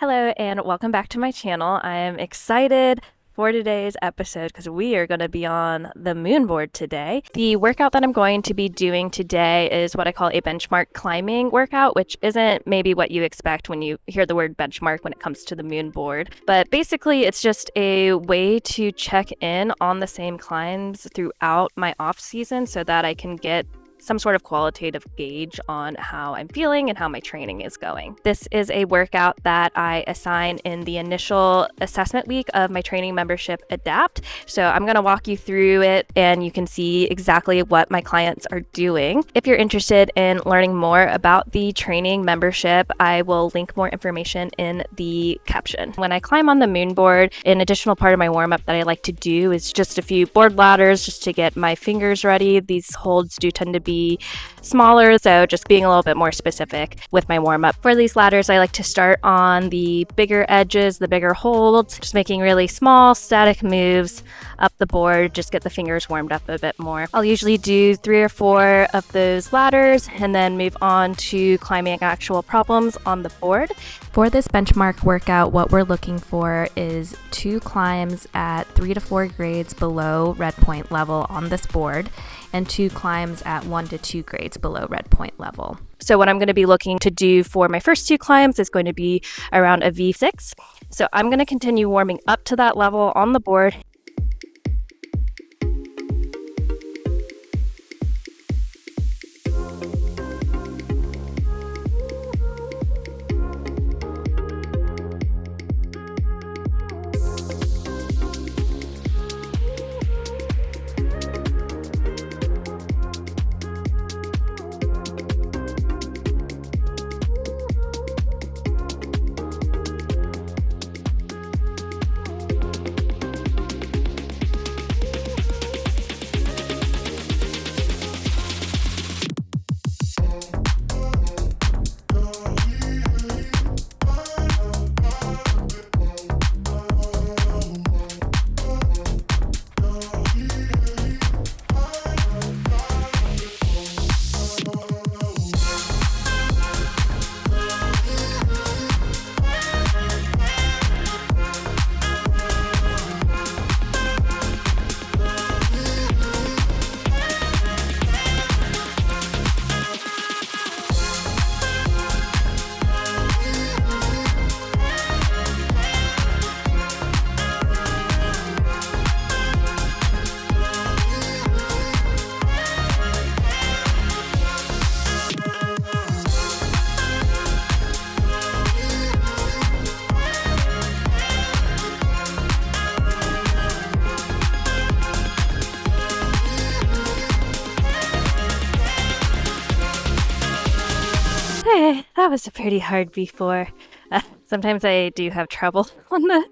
Hello and welcome back to my channel. I am excited for today's episode because we are going to be on the moon board today. The workout that I'm going to be doing today is what I call a benchmark climbing workout, which isn't maybe what you expect when you hear the word benchmark when it comes to the moon board. But basically, it's just a way to check in on the same climbs throughout my off season so that I can get some sort of qualitative gauge on how I'm feeling and how my training is going. This is a workout that I assign in the initial assessment week of my training membership Adapt. So I'm going to walk you through it and you can see exactly what my clients are doing. If you're interested in learning more about the training membership, I will link more information in the caption. When I climb on the moon board, an additional part of my warm-up that I like to do is just a few board ladders just to get my fingers ready. These holds do tend to be smaller, so just being a little bit more specific with my warm-up. For these ladders, I like to start on the bigger edges, the bigger holds, just making really small static moves up the board, just get the fingers warmed up a bit more. I'll usually do 3 or 4 of those ladders and then move on to climbing actual problems on the board. For this benchmark workout, what we're looking for is 2 climbs at 3 to 4 grades below red point level on this board and 2 climbs at 1 to 2 grades below red point level. So what I'm going to be looking to do for my first 2 climbs is going to be around a V6. So I'm going to continue warming up to that level on the board. Hey, that was a pretty hard V4. Sometimes I do have trouble on the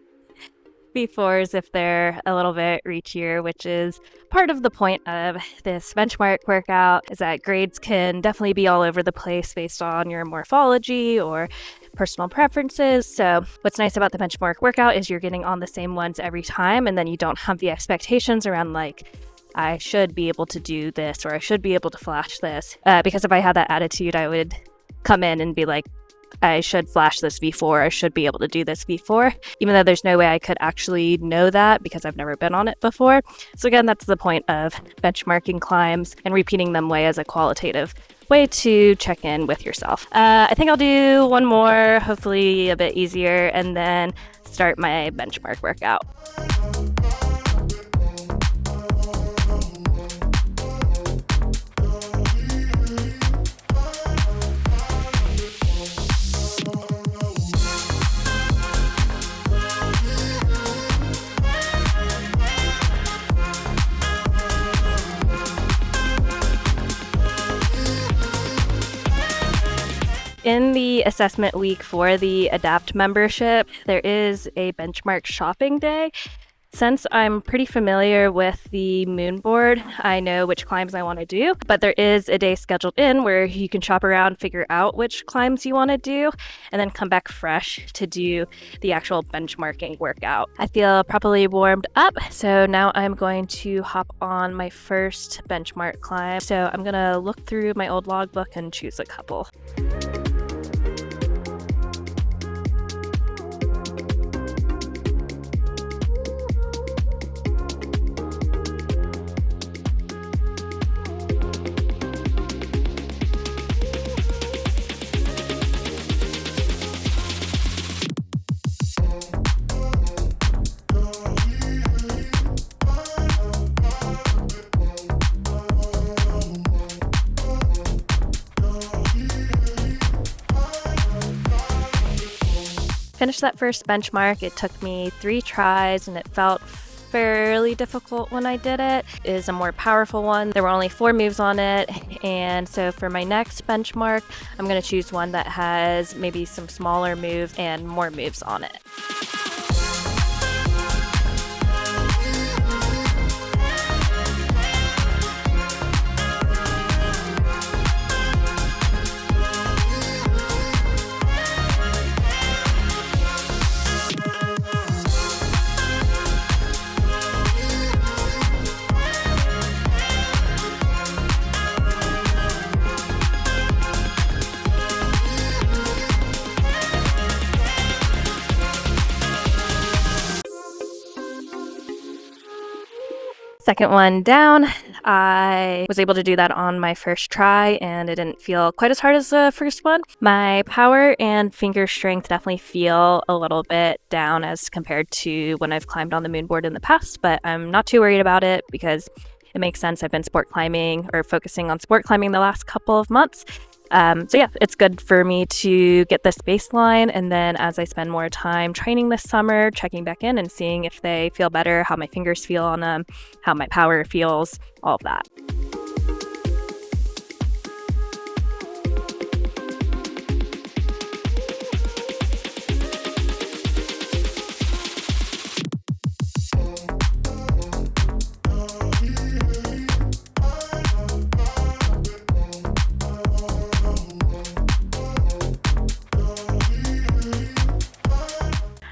V4s if they're a little bit reachier, which is part of the point of this benchmark workout, is that grades can definitely be all over the place based on your morphology or personal preferences. So what's nice about the benchmark workout is you're getting on the same ones every time, and then you don't have the expectations around like, I should be able to do this or I should be able to flash this. Because if I had that attitude, I would come in and be like, I should flash this V4, I should be able to do this V4, even though there's no way I could actually know that because I've never been on it before. So again, that's the point of benchmarking climbs and repeating them as a qualitative way to check in with yourself. I think I'll do one more, hopefully a bit easier, and then start my benchmark workout. In the assessment week for the Adapt membership, there is a benchmark shopping day. Since I'm pretty familiar with the moon board, I know which climbs I want to do, but there is a day scheduled in where you can shop around, figure out which climbs you want to do, and then come back fresh to do the actual benchmarking workout. I feel properly warmed up, so now I'm going to hop on my first benchmark climb. So I'm gonna look through my old logbook and choose a couple. finished that first benchmark. It took me 3 tries and it felt fairly difficult when I did it. It is a more powerful one. There were only 4 moves on it, and so for my next benchmark, I'm going to choose one that has maybe some smaller moves and more moves on it. Second one down, I was able to do that on my first try and it didn't feel quite as hard as the first one. My power and finger strength definitely feel a little bit down as compared to when I've climbed on the moon board in the past, but I'm not too worried about it because it makes sense. I've been sport climbing or focusing on sport climbing the last couple of months. So yeah, it's good for me to get this baseline, and then as I spend more time training this summer, checking back in and seeing if they feel better, how my fingers feel on them, how my power feels, all of that.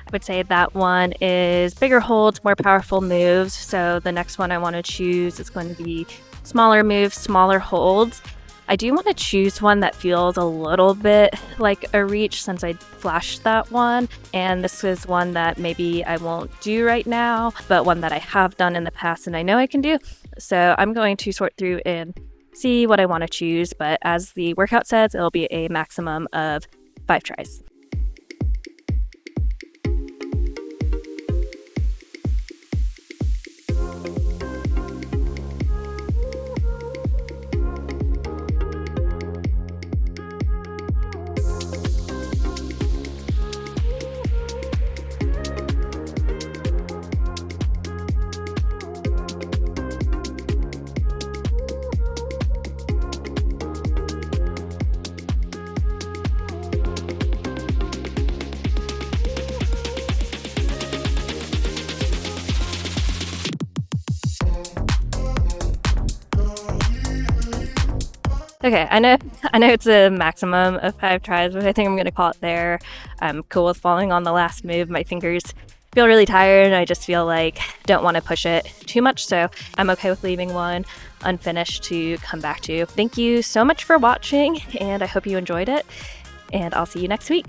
I would say that one is bigger holds, more powerful moves. So the next one I want to choose is going to be smaller moves, smaller holds. I do want to choose one that feels a little bit like a reach since I flashed that one. And this is one that maybe I won't do right now, but one that I have done in the past and I know I can do. So I'm going to sort through and see what I want to choose. But as the workout says, it'll be a maximum of 5 tries. Okay, I know it's a maximum of 5 tries, but I think I'm going to call it there. I'm cool with falling on the last move. My fingers feel really tired and I just feel like don't want to push it too much, so I'm okay with leaving one unfinished to come back to. Thank you so much for watching and I hope you enjoyed it, and I'll see you next week.